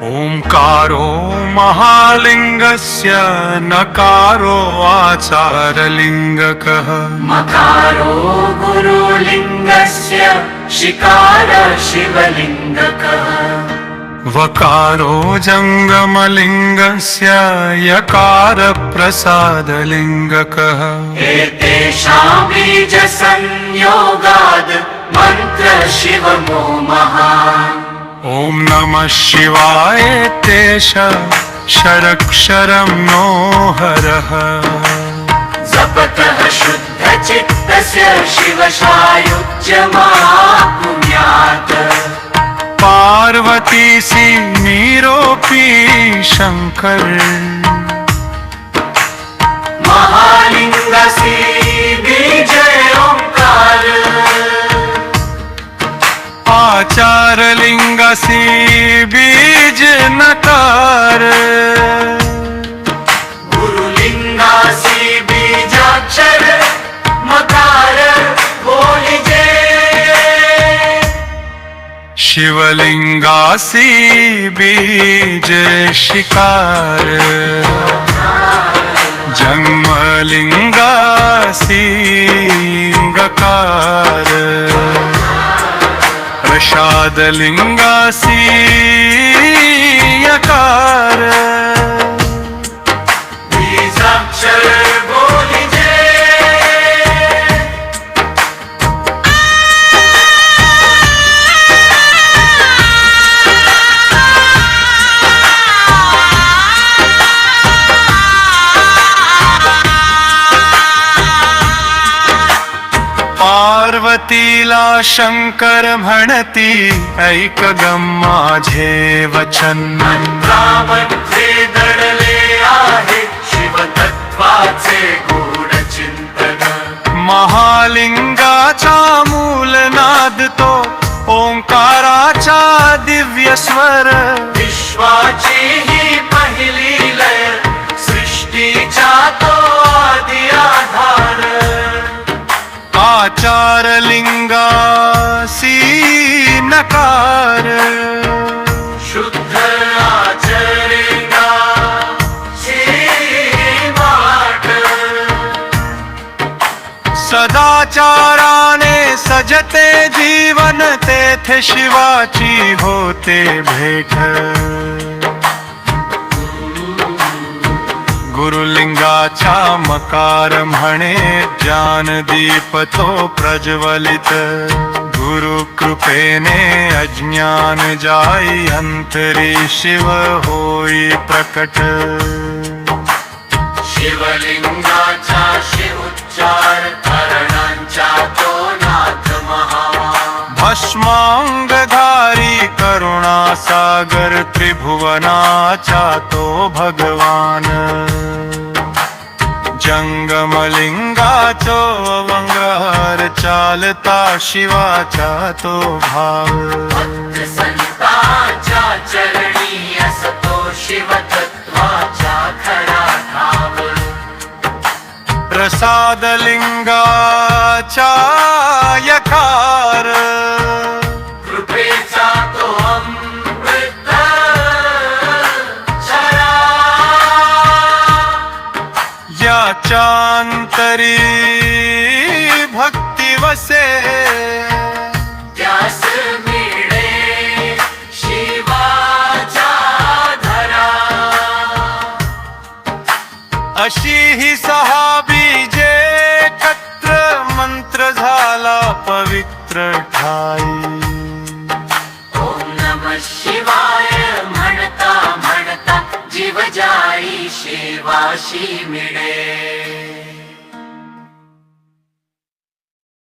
ओंकारो महालिंगस्य नकारो आचारलिंगकः मकारो गुरुलिंगस्य शिकार शिवलिंगकः वकारो जंगमलिंगस्य यकार प्रसादलिंगकः एतेषां बीज संयोगाद् मंत्र शिवमो महान् ओम नमः शिवाय तेष षडक्षरं नो हरः जपतः शुद्धचित्तस्य शिवसायुज्यमाप्नुयात् पार्वती सी निरोपी शंकर महालिंगसी बीजय ओंकार आचारलिंगसी बीज नकार गुरुलिंगासी बीजाक्षर मकार बोलिजे शिवलिंगासी बीज शिकार जन्मलिंगासी गकार प्रसादलिंगासी यकार बीजाक्षर बोलिजे पार्वतीला शंकर म्हणती ऐक ग माझे वचन मंत्रामध्ये दडले आहे शिवतत्वाचे गूढ चिंतन महालिंगाचा मूलनाद तो ओंकाराचा दिव्य स्वर विश्वाची ही पहिली लय सृष्टीचा तो आदि आधार आचारलिंगासी नकार शुद्ध आचरेगा वाट सदाचाराने सजते जीवन तेथे शिवाची होते भेट गुरुलिंगाचा मकार म्हणे ज्ञानदीप तो प्रज्वलित गुरु कृपेने अज्ञान जाई अंतरी शिव होई प्रकट शिवलिंगाचा शिवोच्चार करणांचा तो नाथ महा भस्मांगधारी करुणा सागर त्रिभुवनाचा तो भगवान जंगमलिंगाचो अवंगार चालता शिवाचा तो भाव संतांच्या चरणी असतो शिवतत्वाचा खरा ठाव प्रसादलिंगाचा यकार कृपेचा तो अमृत झरा याचांतरी भक्ती वसे त्यास मिळे शिवाचा धरा अशी ही सहा बीजे एकत्र मंत्र झाला पवित्र ठाई ओम नमः शिवाय म्हणता म्हणता जीव जाई शेवाशी मिळे